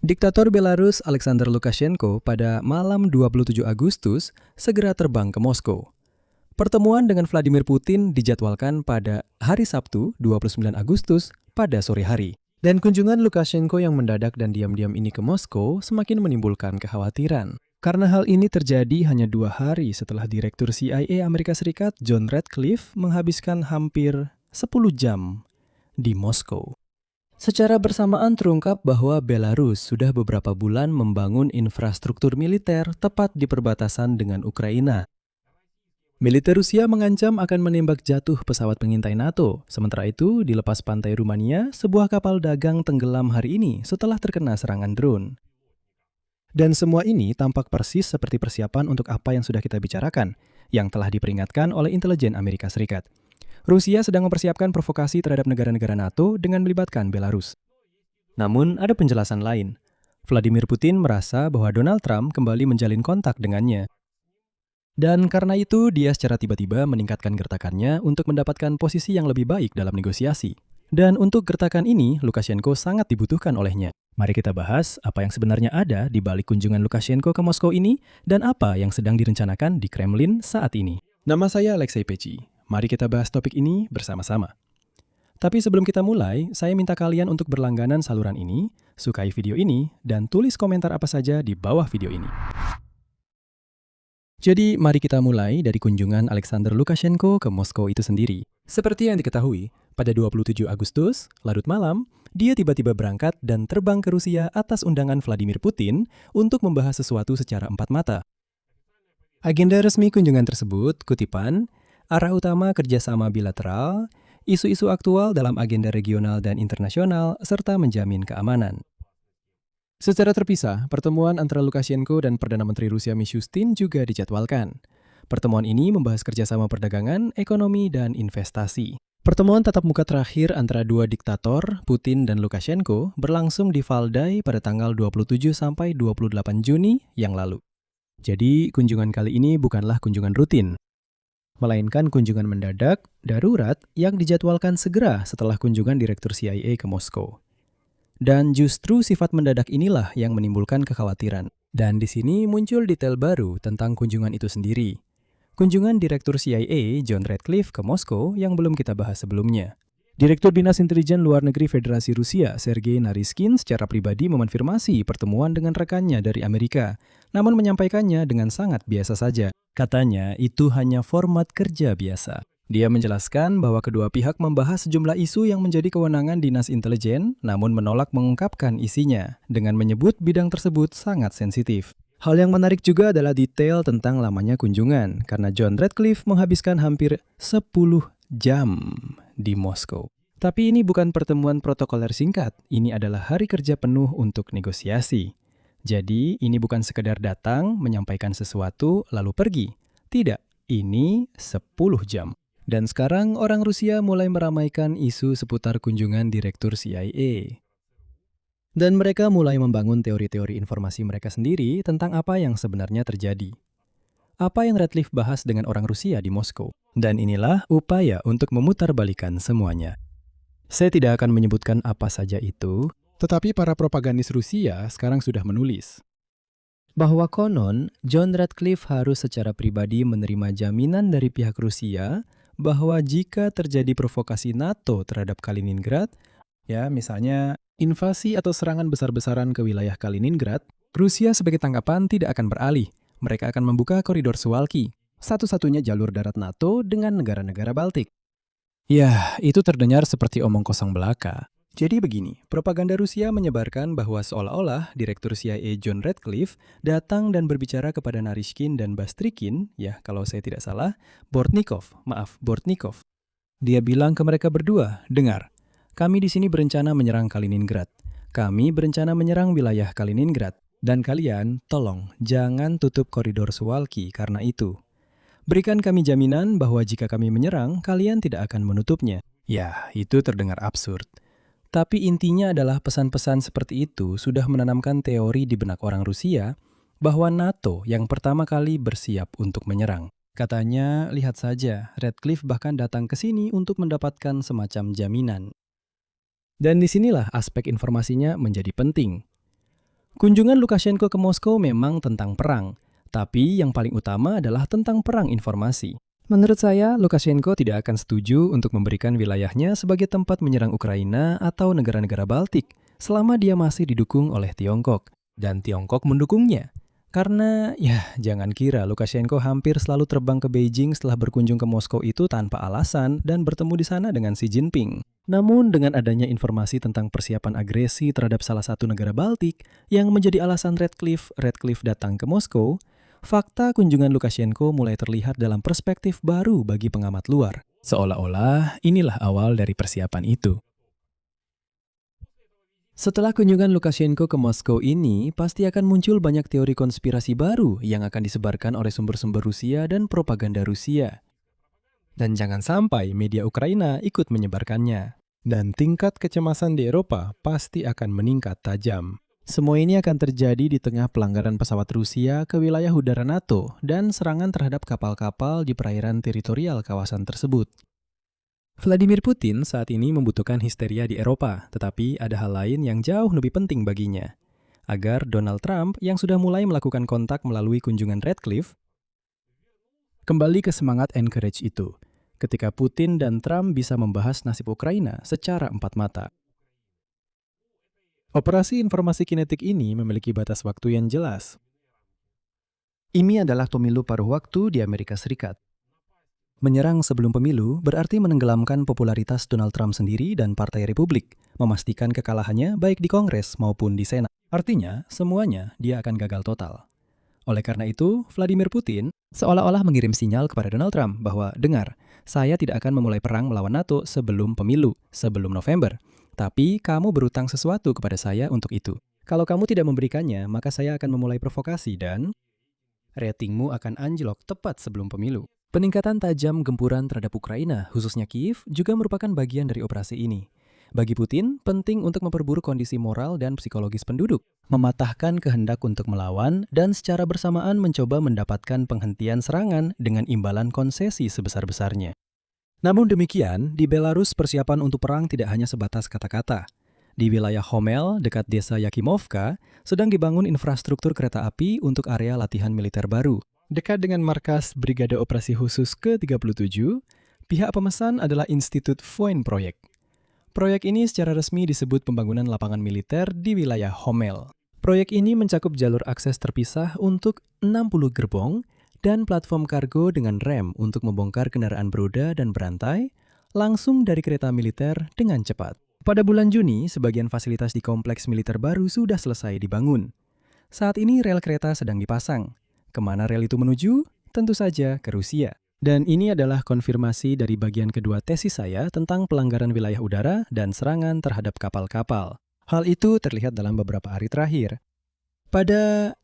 Diktator Belarus Alexander Lukashenko pada malam 27 Agustus segera terbang ke Moskow. Pertemuan dengan Vladimir Putin dijadwalkan pada hari Sabtu 29 Agustus pada sore hari. Dan kunjungan Lukashenko yang mendadak dan diam-diam ini ke Moskow semakin menimbulkan kekhawatiran. Karena hal ini terjadi hanya 2 hari setelah Direktur CIA Amerika Serikat John Ratcliffe menghabiskan hampir 10 jam di Moskow. Secara bersamaan terungkap bahwa Belarus sudah beberapa bulan membangun infrastruktur militer tepat di perbatasan dengan Ukraina. Militer Rusia mengancam akan menembak jatuh pesawat pengintai NATO. Sementara itu, di lepas pantai Rumania, sebuah kapal dagang tenggelam hari ini setelah terkena serangan drone. Dan semua ini tampak persis seperti persiapan untuk apa yang sudah kita bicarakan, yang telah diperingatkan oleh intelijen Amerika Serikat. Rusia sedang mempersiapkan provokasi terhadap negara-negara NATO dengan melibatkan Belarus. Namun, ada penjelasan lain. Vladimir Putin merasa bahwa Donald Trump kembali menjalin kontak dengannya. Dan karena itu, dia secara tiba-tiba meningkatkan gertakannya untuk mendapatkan posisi yang lebih baik dalam negosiasi. Dan untuk gertakan ini, Lukashenko sangat dibutuhkan olehnya. Mari kita bahas apa yang sebenarnya ada di balik kunjungan Lukashenko ke Moskow ini dan apa yang sedang direncanakan di Kremlin saat ini. Nama saya Alexei Peci. Mari kita bahas topik ini bersama-sama. Tapi sebelum kita mulai, saya minta kalian untuk berlangganan saluran ini, sukai video ini, dan tulis komentar apa saja di bawah video ini. Jadi, mari kita mulai dari kunjungan Alexander Lukashenko ke Moskow itu sendiri. Seperti yang diketahui, pada 27 Agustus, larut malam, dia tiba-tiba berangkat dan terbang ke Rusia atas undangan Vladimir Putin untuk membahas sesuatu secara empat mata. Agenda resmi kunjungan tersebut, kutipan, arah utama kerjasama bilateral, isu-isu aktual dalam agenda regional dan internasional, serta menjamin keamanan. Secara terpisah, pertemuan antara Lukashenko dan Perdana Menteri Rusia Mishustin juga dijadwalkan. Pertemuan ini membahas kerjasama perdagangan, ekonomi, dan investasi. Pertemuan tatap muka terakhir antara dua diktator, Putin dan Lukashenko, berlangsung di Valdai pada tanggal 27 sampai 28 Juni yang lalu. Jadi, kunjungan kali ini bukanlah kunjungan rutin, melainkan kunjungan mendadak, darurat, yang dijadwalkan segera setelah kunjungan Direktur CIA ke Moskow. Dan justru sifat mendadak inilah yang menimbulkan kekhawatiran. Dan di sini muncul detail baru tentang kunjungan itu sendiri. Kunjungan Direktur CIA John Ratcliffe ke Moskow yang belum kita bahas sebelumnya. Direktur Dinas Intelijen Luar Negeri Federasi Rusia, Sergei Naryshkin, secara pribadi memonfirmasi pertemuan dengan rekannya dari Amerika, namun menyampaikannya dengan sangat biasa saja. Katanya itu hanya format kerja biasa. Dia menjelaskan bahwa kedua pihak membahas sejumlah isu yang menjadi kewenangan Dinas Intelijen, namun menolak mengungkapkan isinya, dengan menyebut bidang tersebut sangat sensitif. Hal yang menarik juga adalah detail tentang lamanya kunjungan, karena John Ratcliffe menghabiskan hampir 10 jam di Moskow. Tapi ini bukan pertemuan protokoler singkat, ini adalah hari kerja penuh untuk negosiasi. Jadi, ini bukan sekedar datang, menyampaikan sesuatu, lalu pergi. Tidak, ini 10 jam. Dan sekarang orang Rusia mulai meramaikan isu seputar kunjungan Direktur CIA. Dan mereka mulai membangun teori-teori informasi mereka sendiri tentang apa yang sebenarnya terjadi. Apa yang Ratcliffe bahas dengan orang Rusia di Moskow. Dan inilah upaya untuk memutarbalikkan semuanya. Saya tidak akan menyebutkan apa saja itu, tetapi para propagandis Rusia sekarang sudah menulis bahwa konon John Ratcliffe harus secara pribadi menerima jaminan dari pihak Rusia bahwa jika terjadi provokasi NATO terhadap Kaliningrad, ya misalnya invasi atau serangan besar-besaran ke wilayah Kaliningrad, Rusia sebagai tanggapan tidak akan beralih. Mereka akan membuka koridor Suwalki, satu-satunya jalur darat NATO dengan negara-negara Baltik. Ya, itu terdengar seperti omong kosong belaka. Jadi begini, propaganda Rusia menyebarkan bahwa seolah-olah Direktur CIA John Ratcliffe datang dan berbicara kepada Naryshkin dan Bastrikin, ya kalau saya tidak salah, Bortnikov. Dia bilang ke mereka berdua, dengar, kami di sini berencana menyerang Kaliningrad. Kami berencana menyerang wilayah Kaliningrad. Dan kalian, tolong, jangan tutup koridor Suwalki karena itu. Berikan kami jaminan bahwa jika kami menyerang, kalian tidak akan menutupnya. Ya, itu terdengar absurd. Tapi intinya adalah pesan-pesan seperti itu sudah menanamkan teori di benak orang Rusia bahwa NATO yang pertama kali bersiap untuk menyerang. Katanya, lihat saja, Ratcliffe bahkan datang ke sini untuk mendapatkan semacam jaminan. Dan disinilah aspek informasinya menjadi penting. Kunjungan Lukashenko ke Moskow memang tentang perang, tapi yang paling utama adalah tentang perang informasi. Menurut saya, Lukashenko tidak akan setuju untuk memberikan wilayahnya sebagai tempat menyerang Ukraina atau negara-negara Baltik selama dia masih didukung oleh Tiongkok. Dan Tiongkok mendukungnya. Karena, jangan kira Lukashenko hampir selalu terbang ke Beijing setelah berkunjung ke Moskow itu tanpa alasan dan bertemu di sana dengan Xi Jinping. Namun dengan adanya informasi tentang persiapan agresi terhadap salah satu negara Baltik yang menjadi alasan Radcliffe datang ke Moskow, fakta kunjungan Lukashenko mulai terlihat dalam perspektif baru bagi pengamat luar. Seolah-olah inilah awal dari persiapan itu. Setelah kunjungan Lukashenko ke Moskow ini, pasti akan muncul banyak teori konspirasi baru yang akan disebarkan oleh sumber-sumber Rusia dan propaganda Rusia. Dan jangan sampai media Ukraina ikut menyebarkannya. Dan tingkat kecemasan di Eropa pasti akan meningkat tajam. Semua ini akan terjadi di tengah pelanggaran pesawat Rusia ke wilayah udara NATO dan serangan terhadap kapal-kapal di perairan teritorial kawasan tersebut. Vladimir Putin saat ini membutuhkan histeria di Eropa, tetapi ada hal lain yang jauh lebih penting baginya. Agar Donald Trump yang sudah mulai melakukan kontak melalui kunjungan Radcliffe, kembali ke semangat encourage itu, ketika Putin dan Trump bisa membahas nasib Ukraina secara empat mata. Operasi informasi kinetik ini memiliki batas waktu yang jelas. Ini adalah pemilu paruh waktu di Amerika Serikat. Menyerang sebelum pemilu berarti menenggelamkan popularitas Donald Trump sendiri dan Partai Republik, memastikan kekalahannya baik di Kongres maupun di Senat. Artinya, semuanya dia akan gagal total. Oleh karena itu, Vladimir Putin seolah-olah mengirim sinyal kepada Donald Trump bahwa, dengar, saya tidak akan memulai perang melawan NATO sebelum pemilu, sebelum November. Tapi kamu berutang sesuatu kepada saya untuk itu. Kalau kamu tidak memberikannya, maka saya akan memulai provokasi dan ratingmu akan anjlok tepat sebelum pemilu. Peningkatan tajam gempuran terhadap Ukraina, khususnya Kiev, juga merupakan bagian dari operasi ini. Bagi Putin, penting untuk memperburuk kondisi moral dan psikologis penduduk, mematahkan kehendak untuk melawan, dan secara bersamaan mencoba mendapatkan penghentian serangan dengan imbalan konsesi sebesar-besarnya. Namun demikian, di Belarus persiapan untuk perang tidak hanya sebatas kata-kata. Di wilayah Homel, dekat desa Yakimovka, sedang dibangun infrastruktur kereta api untuk area latihan militer baru. Dekat dengan markas Brigade Operasi Khusus ke-37, pihak pemesan adalah Institut Foyn Project. Proyek ini secara resmi disebut pembangunan lapangan militer di wilayah Homel. Proyek ini mencakup jalur akses terpisah untuk 60 gerbong dan platform kargo dengan rem untuk membongkar kendaraan beroda dan berantai langsung dari kereta militer dengan cepat. Pada bulan Juni, sebagian fasilitas di kompleks militer baru sudah selesai dibangun. Saat ini rel kereta sedang dipasang. Kemana rel itu menuju? Tentu saja ke Rusia. Dan ini adalah konfirmasi dari bagian kedua tesis saya tentang pelanggaran wilayah udara dan serangan terhadap kapal-kapal. Hal itu terlihat dalam beberapa hari terakhir. Pada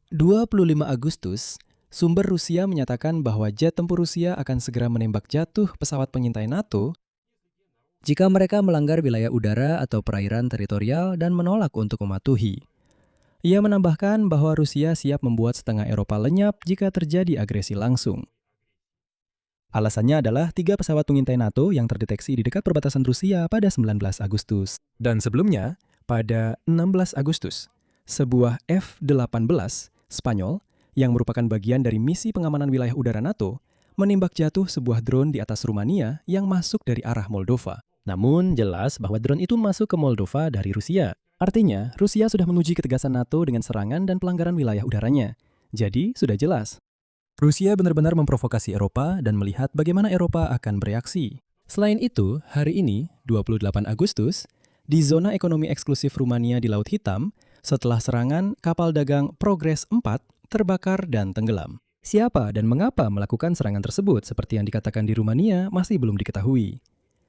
25 Agustus, sumber Rusia menyatakan bahwa jet tempur Rusia akan segera menembak jatuh pesawat pengintai NATO jika mereka melanggar wilayah udara atau perairan teritorial dan menolak untuk mematuhi. Ia menambahkan bahwa Rusia siap membuat setengah Eropa lenyap jika terjadi agresi langsung. Alasannya adalah 3 pesawat pengintai NATO yang terdeteksi di dekat perbatasan Rusia pada 19 Agustus. Dan sebelumnya, pada 16 Agustus, sebuah F-18 Spanyol yang merupakan bagian dari misi pengamanan wilayah udara NATO menembak jatuh sebuah drone di atas Rumania yang masuk dari arah Moldova. Namun jelas bahwa drone itu masuk ke Moldova dari Rusia. Artinya, Rusia sudah menguji ketegasan NATO dengan serangan dan pelanggaran wilayah udaranya. Jadi, sudah jelas. Rusia benar-benar memprovokasi Eropa dan melihat bagaimana Eropa akan bereaksi. Selain itu, hari ini, 28 Agustus, di zona ekonomi eksklusif Rumania di Laut Hitam, setelah serangan, kapal dagang Progress 4 terbakar dan tenggelam. Siapa dan mengapa melakukan serangan tersebut seperti yang dikatakan di Rumania masih belum diketahui.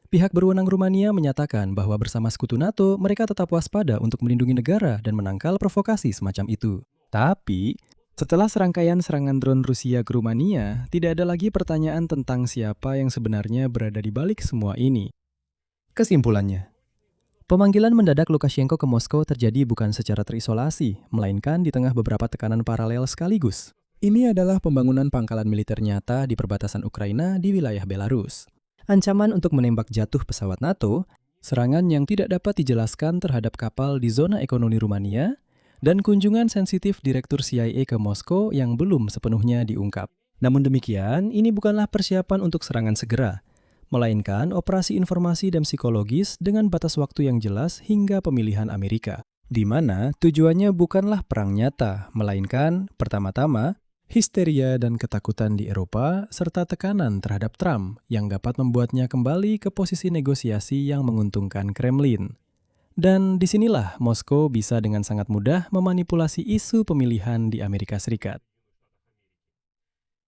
Pihak berwenang Rumania menyatakan bahwa bersama sekutu NATO, mereka tetap waspada untuk melindungi negara dan menangkal provokasi semacam itu. Tapi, setelah serangkaian serangan drone Rusia ke Rumania, tidak ada lagi pertanyaan tentang siapa yang sebenarnya berada di balik semua ini. Kesimpulannya, pemanggilan mendadak Lukashenko ke Moskow terjadi bukan secara terisolasi, melainkan di tengah beberapa tekanan paralel sekaligus. Ini adalah pembangunan pangkalan militer nyata di perbatasan Ukraina di wilayah Belarus. Ancaman untuk menembak jatuh pesawat NATO, serangan yang tidak dapat dijelaskan terhadap kapal di zona ekonomi Rumania, dan kunjungan sensitif Direktur CIA ke Moskow yang belum sepenuhnya diungkap. Namun demikian, ini bukanlah persiapan untuk serangan segera, melainkan operasi informasi dan psikologis dengan batas waktu yang jelas hingga pemilihan Amerika, di mana tujuannya bukanlah perang nyata, melainkan pertama-tama histeria dan ketakutan di Eropa serta tekanan terhadap Trump yang dapat membuatnya kembali ke posisi negosiasi yang menguntungkan Kremlin. Dan disinilah Moskow bisa dengan sangat mudah memanipulasi isu pemilihan di Amerika Serikat.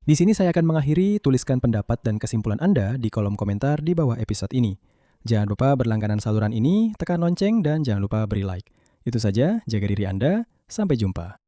Di sini saya akan mengakhiri, tuliskan pendapat dan kesimpulan Anda di kolom komentar di bawah episode ini. Jangan lupa berlangganan saluran ini, tekan lonceng, dan jangan lupa beri like. Itu saja, jaga diri Anda, sampai jumpa.